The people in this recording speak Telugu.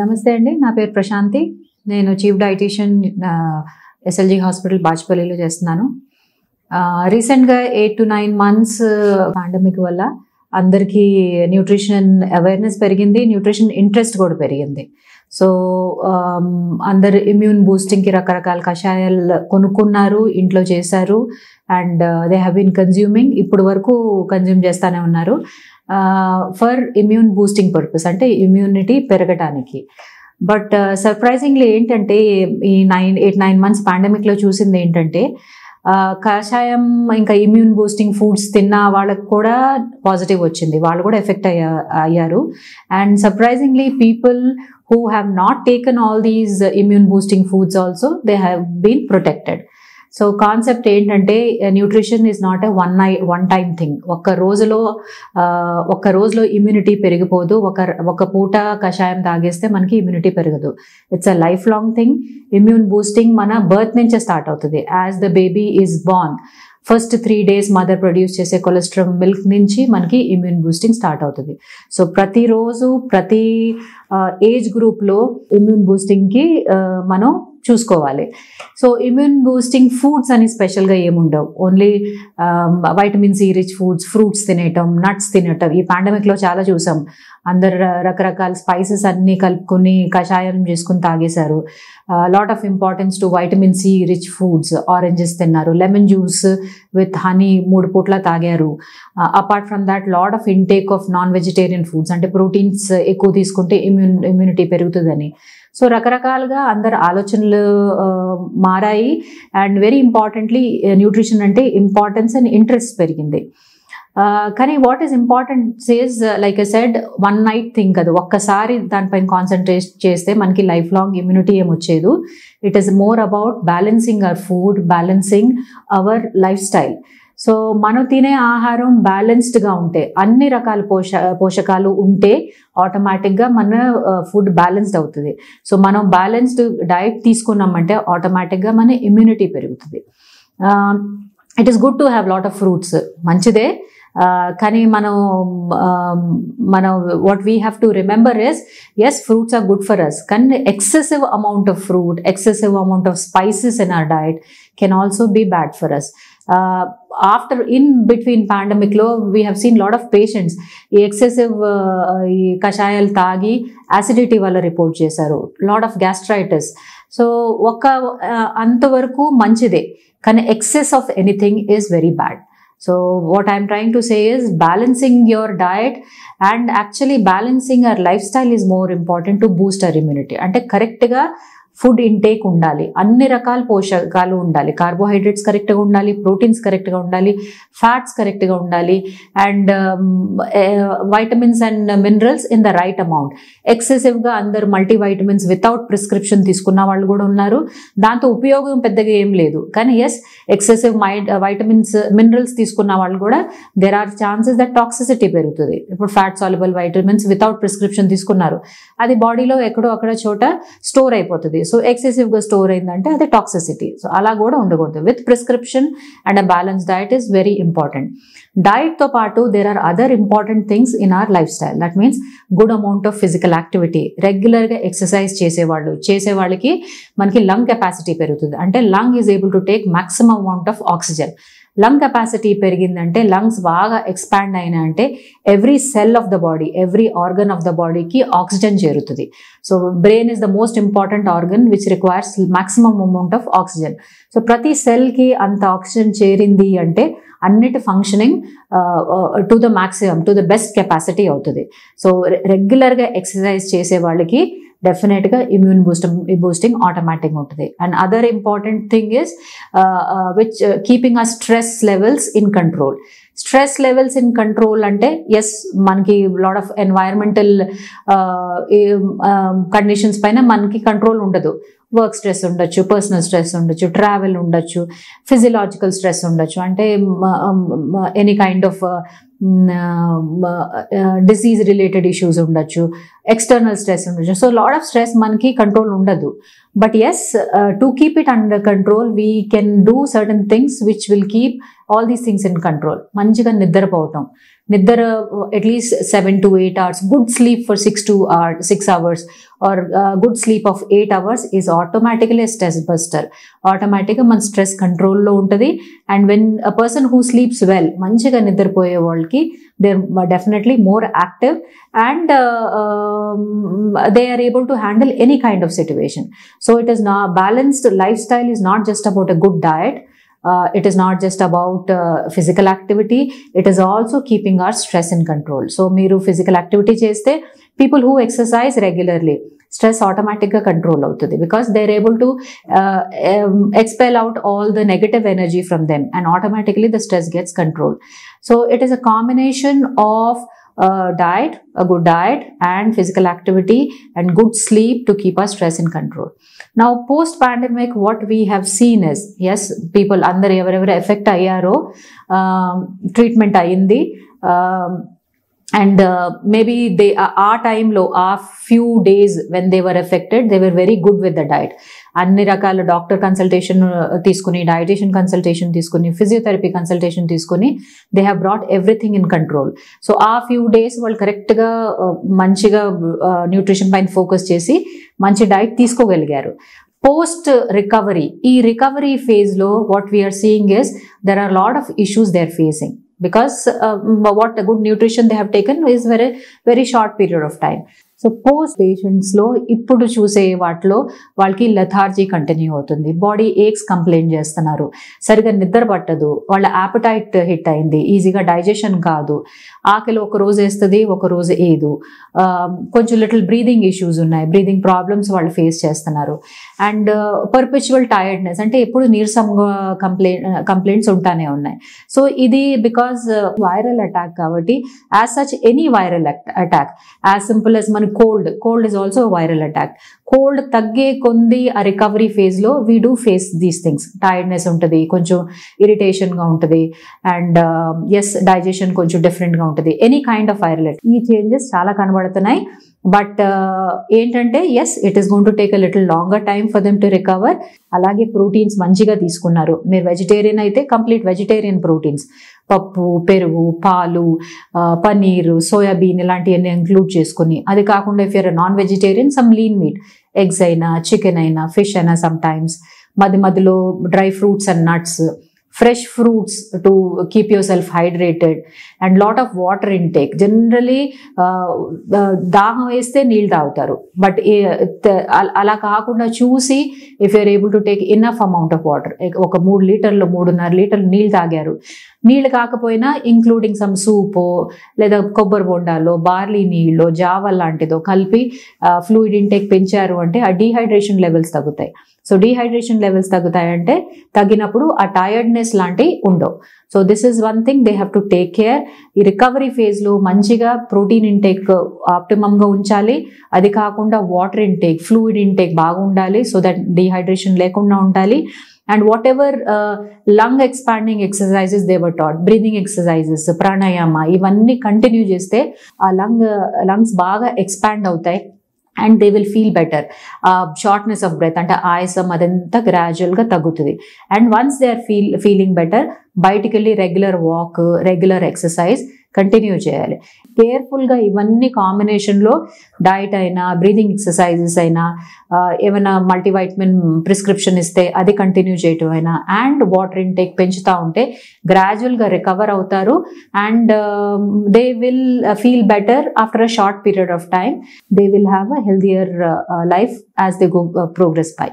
నమస్తే అండి, నా పేరు ప్రశాంతి. నేను చీఫ్ డైటీషియన్ ఎస్ఎల్జీ హాస్పిటల్ బాచ్పల్లిలో చేస్తున్నాను. రీసెంట్గా 8 to 9 months పాండమిక్ వల్ల అందరికీ న్యూట్రిషన్ అవేర్నెస్ పెరిగింది, న్యూట్రిషన్ ఇంట్రెస్ట్ కూడా పెరిగింది. సో అందరు ఇమ్యూన్ బూస్టింగ్కి రకరకాల కషాయాలు కొనుక్కున్నారు, ఇంట్లో చేశారు, and they have been consuming. ఇప్పుడు వరకు కన్జ్యూమ్ చేస్తూనే ఉన్నారు ఫర్ ఇమ్యూన్ బూస్టింగ్ పర్పస్, అంటే ఇమ్యూనిటీ పెరగటానికి. బట్ సర్ప్రైజింగ్లీ ఏంటంటే ఈ 8-9 months పాండమిక్లో చూసింది ఏంటంటే కషాయం ఇంకా ఇమ్యూన్ బూస్టింగ్ ఫుడ్స్ తిన్న వాళ్ళకు కూడా పాజిటివ్ వచ్చింది, వాళ్ళు కూడా ఎఫెక్ట్ అయ్యారు. And surprisingly people who have not taken all these immune boosting foods also, they have been protected. So concept ఏంటంటే nutrition is not a one time thing. ఒక్క రోజులో ఇమ్యూనిటీ పెరిగిపోదు. ఒక పూట కషాయం తాగేస్తే మనకి ఇమ్యూనిటీ పెరగదు. It's a life long thing. Immune boosting మన బర్త్ నుంచే స్టార్ట్ అవుతుంది. As the baby is born, first 3 days mother produce చేసే కొలెస్ట్రాల్ మిల్క్ నుంచి మనకి ఇమ్యూన్ బూస్టింగ్ స్టార్ట్ అవుతుంది. సో ప్రతిరోజు ప్రతి ఏజ్ గ్రూప్లో ఇమ్యూన్ బూస్టింగ్కి మనం చూసుకోవాలి. సో ఇమ్యూన్ బూస్టింగ్ ఫుడ్స్ అని స్పెషల్గా ఏముండవు. Only vitamin C rich foods, fruits తినేయటం, నట్స్ తినటం. ఈ పాండమిక్లో చాలా చూసాం, అందరు రకరకాల స్పైసెస్ అన్నీ కలుపుకొని కషాయం చేసుకుని తాగేశారు. Lot of importance to vitamin C rich foods. Oranges తిన్నారు, లెమన్ జ్యూస్ విత్ హనీ 3 పూట్ల తాగారు. Apart from that lot of intake of non vegetarian foods, అంటే ప్రోటీన్స్ ఎక్కువ తీసుకుంటే ఇమ్యూనిటీ పెరుగుతుందని. సో రకరకాలుగా అందరు ఆలోచనలు మారాయి. అండ్ వెరీ ఇంపార్టెంట్లీ న్యూట్రిషన్ అంటే ఇంపార్టెన్స్ అండ్ ఇంట్రెస్ట్ పెరిగింది. కానీ what is important is, like I said, one night thing కదా. ఒక్కసారి దానిపైన కాన్సన్ట్రేట్ చేస్తే మనకి లైఫ్ లాంగ్ ఇమ్యూనిటీ ఏమొచ్చేదు. It is more about balancing our food, balancing our lifestyle. So మనం తినే ఆహారం బ్యాలెన్స్డ్గా ఉంటే, అన్ని రకాల పోషకాలు ఉంటే ఆటోమేటిక్గా మన ఫుడ్ బ్యాలెన్స్డ్ అవుతుంది. సో మనం బ్యాలెన్స్డ్ డైట్ తీసుకున్నామంటే ఆటోమేటిక్గా మన ఇమ్యూనిటీ పెరుగుతుంది. It is good to have lot of fruits, మంచిదే. కానీ మనం what we have to remember is, as fruits are good for us, కానీ excessive amount of fruit, excessive amount of spices in our diet can also be bad for us. After in between పాండమిక్లో we have seen lot of patients ఈ ఎక్సెసివ్ ఈ కషాయాలు తాగి యాసిడిటీ వల్ల రిపోర్ట్ చేశారు, లాట్ ఆఫ్ గ్యాస్ట్రైటిస్. సో అంతవరకు మంచిదే, కానీ excess of anything is very bad. So what I'm trying to say is balancing your diet and actually balancing our lifestyle is more important to boost our immunity. అంటే కరెక్ట్గా ఫుడ్ ఇంటేక్ ఉండాలి, అన్ని రకాల పోషకాలు ఉండాలి, కార్బోహైడ్రేట్స్ కరెక్ట్గా ఉండాలి, ప్రోటీన్స్ కరెక్ట్గా ఉండాలి, ఫ్యాట్స్ కరెక్ట్గా ఉండాలి, and vitamins and minerals in the right amount. ఎక్సెసివ్గా అందరు మల్టీవైటమిన్స్ వితౌట్ ప్రిస్క్రిప్షన్ తీసుకున్న వాళ్ళు కూడా ఉన్నారు. దాంతో ఉపయోగం పెద్దగా ఏం లేదు. కానీ ఎస్, ఎక్సెసివ్ వైటమిన్స్ మినరల్స్ తీసుకున్న వాళ్ళు కూడా there are chances that toxicity పెరుగుతుంది. ఇప్పుడు fat soluble vitamins without prescription తీసుకున్నారు, అది బాడీలో ఎక్కడో అక్కడ చోట స్టోర్ అయిపోతుంది. సో ఎక్సెసివ్గా స్టోర్ అయిందంటే అది టాక్సిసిటీ. సో అలా కూడా ఉండకూడదు. With prescription and a balance diet is very important. డైట్తో పాటు there are other important things in our lifestyle. That means good amount of physical activity. రెగ్యులర్గా ఎక్సర్సైజ్ చేసేవాళ్ళకి మనకి లంగ్ కెపాసిటీ పెరుగుతుంది. అంటే lung is able to take maximum amount of oxygen. Lung capacity పెరిగిందంటే, లంగ్స్ బాగా ఎక్స్పాండ్ అయినాయంటే every cell of the body, every organ of the బాడీకి ఆక్సిజన్ చేరుతుంది. So brain is the most important organ which requires maximum amount of oxygen. So ప్రతి సెల్కి అంత ఆక్సిజన్ చేరింది అంటే అన్నిటి functioning to the maximum, to the best capacity అవుతుంది. సో రెగ్యులర్గా ఎక్సర్సైజ్ చేసే వాళ్ళకి డెఫినెట్గా ఇమ్యూన్ బూస్టింగ్ ఆటోమేటిక్ ఉంటుంది. And other important thing is which keeping ఆ stress levels in control. Stress levels in control అంటే ఎస్, మనకి లాట్ ఆఫ్ ఎన్వైరన్మెంటల్ కండిషన్స్ పైన మనకి కంట్రోల్ ఉండదు. వర్క్ స్ట్రెస్ ఉండొచ్చు, పర్సనల్ స్ట్రెస్ ఉండొచ్చు, ట్రావెల్ ఉండొచ్చు, ఫిజియలాజికల్ స్ట్రెస్ ఉండొచ్చు. అంటే any kind of disease related issues ఉండొచ్చు, ఎక్స్టర్నల్ స్ట్రెస్ ఉండొచ్చు. సో లాట్ ఆఫ్ స్ట్రెస్ మనకి కంట్రోల్ ఉండదు. But yes, to keep it under control we can do certain things which will keep all these things in control. మంచిగా నిద్రపోవటం, నిద్ర at least 7 to 8 hours, good sleep for 6 hours or good sleep of 8 hours is automatically a stress buster. ఆటోమేటిక్గా మన స్ట్రెస్ కంట్రోల్లో ఉంటుంది. And when a person who sleeps well, మంచిగా నిద్రపోయే వాళ్ళకి they are definitely more active and they are able to handle any kind of situation. So it is నా balanced lifestyle is not just about a good diet. It is not just about physical activity, it is also keeping our stress in control. So meeru physical activity cheste, people who exercise regularly, stress automatically control avutadi because they are able to expel out all the negative energy from them and automatically the stress gets controlled. So it is a combination of diet, a good diet and physical activity and good sleep to keep our stress in control. Now post pandemic what we have seen is, yes, people under ఎవరెవరు ఎఫెక్ట్ అయ్యారో ట్రీట్మెంట్ అయ్యింది. And maybe they ఆ టైంలో ఆ few days when they were affected they were very good with the diet. అన్ని రకాల డాక్టర్ కన్సల్టేషన్ తీసుకుని, డైటీషియన్ కన్సల్టేషన్ తీసుకుని, ఫిజియోథెరపీ కన్సల్టేషన్ తీసుకుని they have brought everything in control. So ఆ ఫ్యూ డేస్ వాళ్ళు కరెక్ట్గా మంచిగా న్యూట్రిషన్ పైన ఫోకస్ చేసి మంచి డైట్ తీసుకోగలిగారు. పోస్ట్ రికవరీ, ఈ రికవరీ ఫేజ్లో what we are seeing is there are lot of issues they are facing because what a good nutrition they have taken is very short period of time. So post పేషెంట్స్లో ఇప్పుడు చూసే వాటిలో వాళ్ళకి లెథార్జీ కంటిన్యూ అవుతుంది, బాడీ ఏక్స్ కంప్లైంట్ చేస్తున్నారు, సరిగా నిద్ర పట్టదు, వాళ్ళ యాపటైట్ హిట్ అయింది, ఈజీగా డైజెషన్ కాదు, ఆకలి ఒక రోజు వేస్తుంది ఒక రోజు ఏదు, కొంచెం లిటిల్ బ్రీదింగ్ ఇష్యూస్ ఉన్నాయి, బ్రీదింగ్ ప్రాబ్లమ్స్ వాళ్ళు ఫేస్ చేస్తున్నారు. అండ్ పర్పెచువల్ టైర్డ్నెస్, అంటే ఎప్పుడు నీరసంగా కంప్లైంట్స్ ఉంటానే ఉన్నాయి. సో ఇది బికాజ్ వైరల్ అటాక్ కాబట్టి, as such any viral attack, as simple as మన cold is also viral attack. Cold తగ్గే కొంది ఆ రికవరీ ఫేజ్ లో we do face these things. Tiredness ఉంటుంది, కొంచెం ఇరిటేషన్ గా ఉంటుంది, అండ్ ఎస్ డైజెషన్ కొంచెం డిఫరెంట్ గా ఉంటుంది, any kind of viral attack. ఈ చేంజెస్ చాలా కనబడుతున్నాయి. బట్ ఏంటంటే yes it is going to take a little longer time for them to recover. అలాగే ప్రోటీన్స్ మంచిగా తీసుకున్నారు. మీరు వెజిటేరియన్ అయితే కంప్లీట్ వెజిటేరియన్ ప్రోటీన్స్, పప్పు, పెరుగు, పాలు, పన్నీరు, సోయాబీన్ ఇలాంటివన్నీ ఇంక్లూడ్ చేసుకుని, అది కాకుండా if you're non vegetarian some lean meet, eggs అయినా, చికెన్ అయినా, ఫిష్ అయినా, సమ్ టైమ్స్ మధ్య మధ్యలో dry fruits and nuts, fresh fruits to keep yourself hydrated and lot of water intake. Generally దాహం వేస్తే నీళ్ళు తాగుతారు, బట్ అలా కాకుండా చూసి if you're able to take enough amount of water, ఒక 3 లీటర్లు 3.5 లీటర్లు నీళ్ళు తాగారు, నీళ్ళు కాకపోయినా ఇంక్లూడింగ్ సమ్ సూపో లేదా కొబ్బరి బొండాలో, బార్లీ నీళ్ళలో, జావా లాంటిదో కలిపి ఫ్లూయిడ్ ఇంటేక్ పెంచారు అంటే ఆ డీహైడ్రేషన్ లెవెల్స్ తగ్గుతాయి. సో డీహైడ్రేషన్ లెవెల్స్ తగ్గుతాయంటే తగ్గినప్పుడు ఆ టైర్డ్నెస్ లాంటివి ఉండవు. So this is one thing they have to take care. ఈ రికవరీ ఫేజ్లో మంచిగా ప్రోటీన్ ఇంటేక్ ఆప్టిమమ్గా ఉంచాలి, అది కాకుండా వాటర్ ఇంటేక్, ఫ్లూయిడ్ ఇంటేక్ బాగా ఉండాలి సో దట్ డీహైడ్రేషన్ లేకుండా ఉండాలి. And whatever lung expanding exercises they were taught, breathing exercises, pranayama, ఇవన్నీ కంటిన్యూ చేస్తే ఆ లంగ్స్ బాగా ఎక్స్పాండ్ అవుతాయి and they will feel better. Shortness of breath అంటే ఆయాసం అదంతా గ్రాడ్యువల్గా తగ్గుతుంది. And once they are feeling better, బయటికి వెళ్ళి regular walk, regular exercise continue చేయాలి. కేర్ఫుల్గా ఇవన్నీ కాంబినేషన్లో డైట్ అయినా, బ్రీదింగ్ ఎక్సర్సైజెస్ అయినా, ఏమైనా మల్టీవైటమిన్ ప్రిస్క్రిప్షన్ ఇస్తే అది కంటిన్యూ చేయటం అయినా, అండ్ వాటర్ ఇంటేక్ పెంచుతూ ఉంటే గ్రాడ్యువల్గా రికవర్ అవుతారు. And they will feel better after a short period of time. They will have a healthier life as they go progress by.